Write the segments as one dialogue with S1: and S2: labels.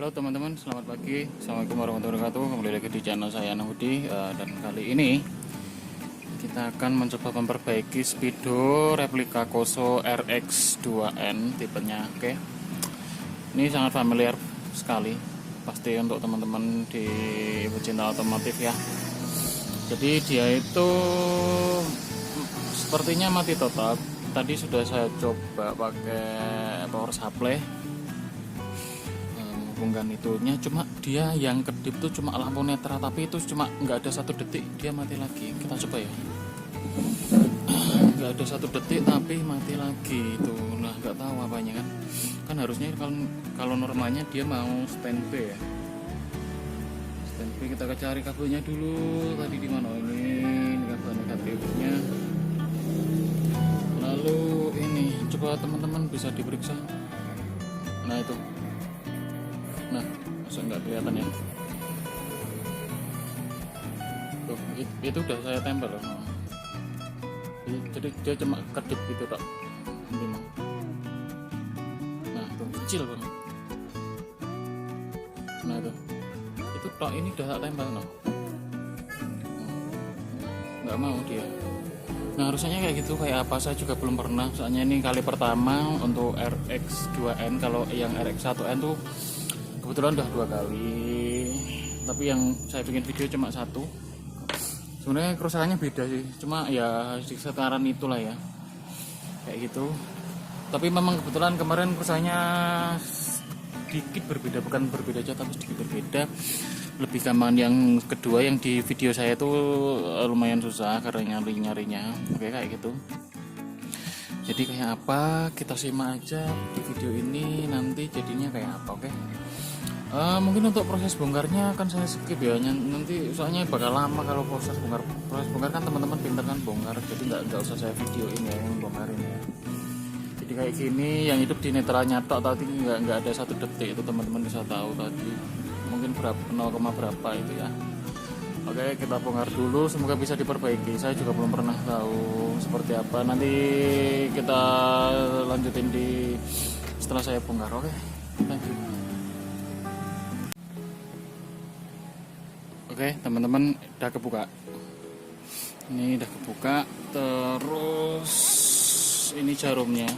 S1: Halo teman-teman, selamat pagi. Assalamualaikum warahmatullahi wabarakatuh. Kembali lagi di channel saya Nahudi, dan kali ini kita akan mencoba memperbaiki Speedo replika Koso RX2N tipenya. Oke, ini sangat familiar sekali, pasti untuk teman-teman di pecinta otomotif ya. Jadi dia itu sepertinya mati total. Tadi sudah saya coba pakai power supply, hubungkan itunya, cuma dia yang kedip tuh cuma lampu netral, tapi itu cuma nggak ada 1 detik dia mati lagi. Kita coba ya, nggak ada 1 detik tapi mati lagi itu. Nah, nggak tahu apanya kan harusnya kalau normalnya dia mau standby ya, standby. Kita cari kabelnya dulu, tadi di mana ini kabel negatifnya. Lalu ini coba teman-teman bisa diperiksa, nah itu. Nah, masa nggak kelihatan ya? Tuh, itu udah saya tempel. Jadi dia cuma kedip gitu tak. Nah, tuh kecil banget. Nah itu tok, ini udah tak tempel no. Nggak mau dia. Nah, harusnya kayak gitu, kayak apa saya juga belum pernah. Soalnya ini kali pertama untuk RX2N. Kalau yang RX1N tuh kebetulan udah 2 kali, tapi yang saya bikin video cuma 1. Sebenarnya kerusakannya beda sih, cuma ya di sekitaran itulah ya, kayak gitu. Tapi memang kebetulan kemarin kerusakannya sedikit berbeda, bukan berbeda aja tapi sedikit berbeda. Lebih gampang yang kedua, yang di video saya itu lumayan susah karena nyarinya. Oke, kayak gitu. Jadi kayak apa, kita simak aja di video ini, nanti jadinya kayak apa. Oke. Mungkin untuk proses bongkarnya akan saya skip ya, nanti soalnya bakal lama kalau proses bongkar kan teman-teman pinter kan bongkar, jadi nggak usah saya videoin ya yang bongkarin ya. Jadi kayak gini, yang hidup di netralnya tok tadi nggak ada 1 detik, itu teman-teman bisa tahu tadi mungkin berapa 0, berapa itu ya. Oke, kita bongkar dulu, semoga bisa diperbaiki. Saya juga belum pernah tahu seperti apa, nanti kita lanjutin setelah saya bongkar. Oke, thank you. Oke teman-teman, udah kebuka. Ini udah kebuka. Terus ini jarumnya,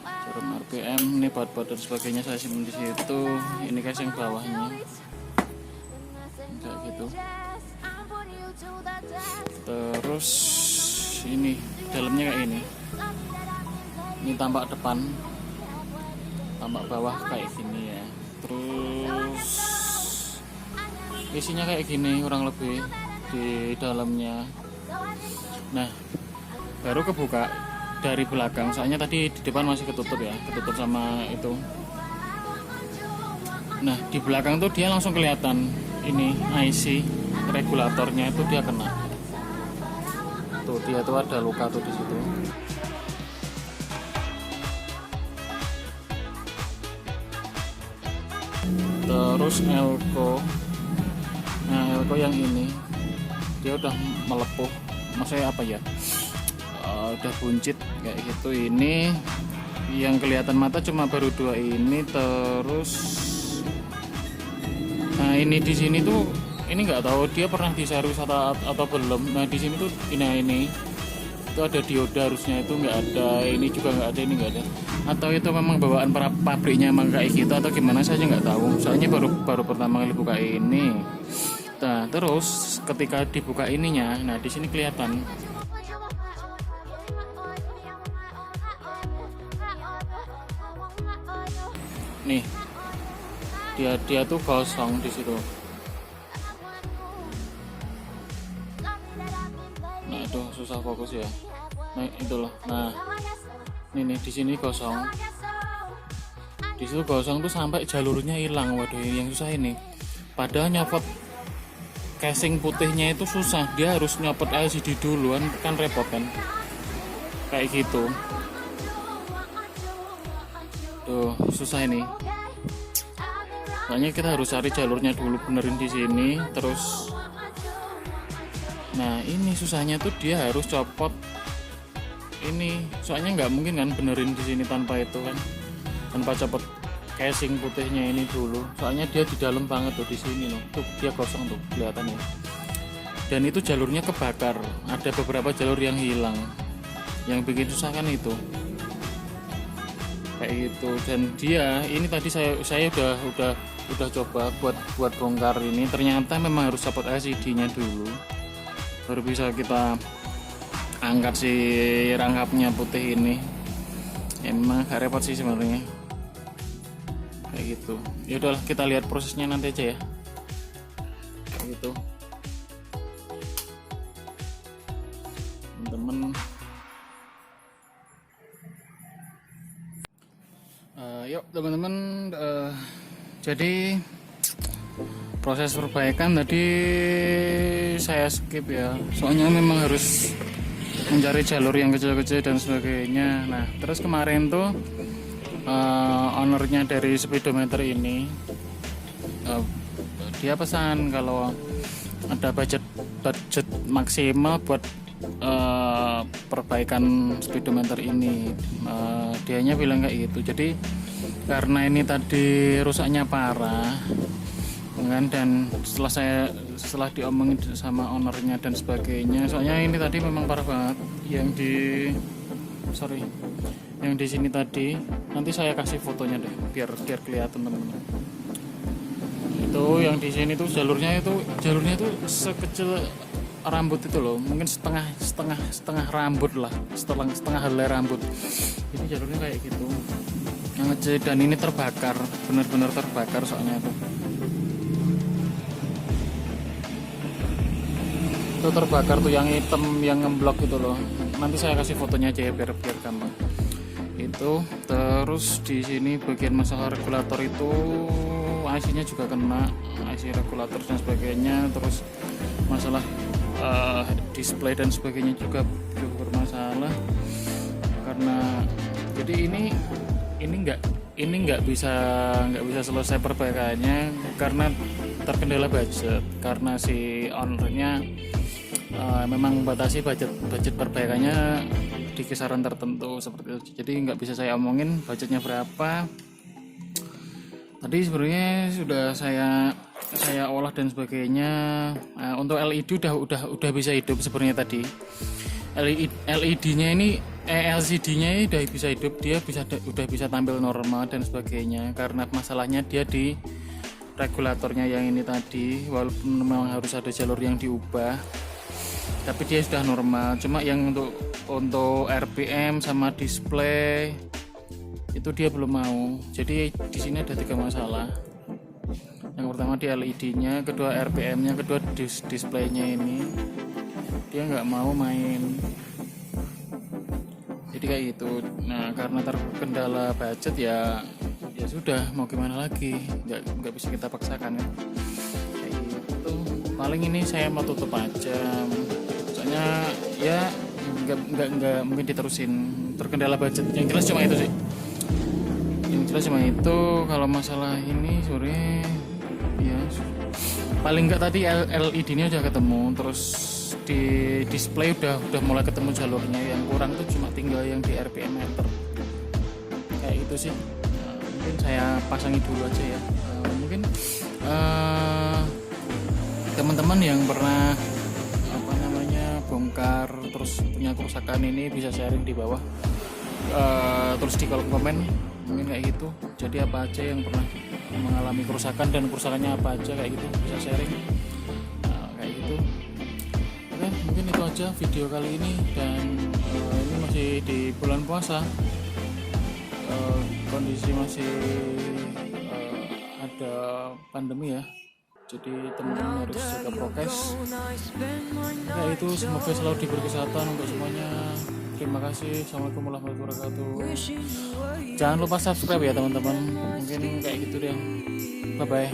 S1: jarum RPM, ini baut-baut dan sebagainya saya simpan di situ. Ini casing bawahnya kayak gitu. Terus ini dalamnya kayak ini. Ini tampak depan, tampak bawah kayak gini ya. Terus isinya kayak gini kurang lebih di dalamnya. Nah, baru kebuka dari belakang, soalnya tadi di depan masih ketutup ya, ketutup sama itu. Nah, di belakang tuh dia langsung kelihatan ini IC regulatornya itu dia kena. Tuh dia tuh ada luka tuh di situ. Terus elko. Nah, elko yang ini dia udah melepuh, maksudnya apa ya, udah buncit kayak gitu. Ini yang kelihatan mata cuma baru 2 ini. Terus nah ini di sini tuh, ini nggak tahu dia pernah diservis atau belum. Nah di sini tuh ini itu ada dioda, harusnya itu nggak ada. Ini juga nggak ada, ini nggak ada. Atau itu memang bawaan para pabriknya emang kayak gitu atau gimana, saya nggak tahu. Soalnya baru pertama kali buka ini. Nah, terus ketika dibuka ininya, nah di sini kelihatan. Nih, dia tuh kosong di situ. Nah, itu susah fokus ya. Nah, itu loh. Nah, ini di sini kosong. Di situ kosong tuh sampai jalurnya hilang. Waduh, yang susah ini. Padahal nyopot casing putihnya itu susah, dia harus nyopot LCD duluan, kan repot kan, kayak gitu. Tuh susah ini, soalnya kita harus cari jalurnya dulu, benerin di sini terus. Nah ini susahnya tuh dia harus copot ini, soalnya nggak mungkin kan benerin di sini tanpa itu kan, tanpa copot casing putihnya ini dulu, soalnya dia di dalam banget tuh, di sini loh tuh, dia kosong tuh kelihatannya. Dan itu jalurnya kebakar, ada beberapa jalur yang hilang. Yang bikin susah kan itu kayak gitu. Dan dia ini tadi saya udah coba buat bongkar ini, ternyata memang harus copot LCD-nya dulu baru bisa kita angkat si rangkapnya putih ini. Emang agak repot sih sebenarnya kayak gitu. Ya udahlah, kita lihat prosesnya nanti aja ya kayak gitu teman-teman. Yuk teman-teman, jadi proses perbaikan tadi saya skip ya, soalnya memang harus mencari jalur yang kecil-kecil dan sebagainya. Nah terus kemarin tuh ownernya dari speedometer ini dia pesan kalau ada budget maksimal buat perbaikan speedometer ini. Dianya bilang kayak gitu. Jadi karena ini tadi rusaknya parah kan, dan setelah diomongin sama ownernya dan sebagainya, soalnya ini tadi memang parah banget. Yang di sini tadi, nanti saya kasih fotonya deh biar kelihatan teman-teman. Itu yang di sini tuh jalurnya itu sekecil rambut itu loh, mungkin setengah rambut lah, setengah helai rambut. Ini jalurnya kayak gitu yang ngecil, dan ini terbakar, benar-benar terbakar soalnya itu terbakar tuh yang hitam yang ngeblok itu loh. Nanti saya kasih fotonya aja ya biar gampang itu. Terus di sini bagian masalah regulator itu IC-nya juga kena, IC regulator dan sebagainya. Terus masalah display dan sebagainya juga bermasalah, karena jadi ini nggak bisa selesai perbaikannya karena terkendala budget, karena si ownernya memang membatasi budget perbaikannya di kisaran tertentu seperti itu. Jadi nggak bisa saya omongin budgetnya berapa. Tadi sebenarnya sudah saya olah dan sebagainya. Untuk LED udah bisa hidup sebenarnya tadi. LED-nya ini LCD-nya udah bisa hidup, dia udah bisa tampil normal dan sebagainya. Karena masalahnya dia di regulatornya yang ini tadi, walaupun memang harus ada jalur yang diubah, tapi dia sudah normal. Cuma yang untuk RPM sama display itu dia belum mau. Jadi di sini ada 3 masalah. Yang pertama di LED-nya, kedua RPM-nya, kedua displaynya ini dia nggak mau main. Jadi kayak gitu. Nah karena terkendala budget ya sudah, mau gimana lagi, nggak bisa kita paksakan ya. Kayak gitu. Paling ini saya mau tutup aja, soalnya ya nggak mungkin diterusin, terkendala budget. Yang jelas cuma itu sih. Kalau masalah ini sore ya paling nggak tadi LED-nya udah ketemu, terus di display udah mulai ketemu jalurnya. Yang kurang tuh cuma tinggal yang di RPM meter kayak itu sih. Mungkin saya pasangi dulu aja ya. Mungkin teman-teman yang pernah bongkar terus punya kerusakan ini bisa sharing di bawah, terus di kolom komen mungkin kayak gitu. Jadi apa aja yang pernah mengalami kerusakan dan kerusakannya apa aja kayak gitu bisa sharing kayak gitu. Oke, mungkin itu aja video kali ini. Dan ini masih di bulan puasa, kondisi masih ada pandemi ya, jadi teman-teman harus jaga prokes ya. Itu semoga selalu diberi kesehatan untuk semuanya. Terima kasih. Assalamualaikum warahmatullahi wabarakatuh. Jangan lupa subscribe ya teman-teman. Mungkin kayak gitu deh. Bye bye.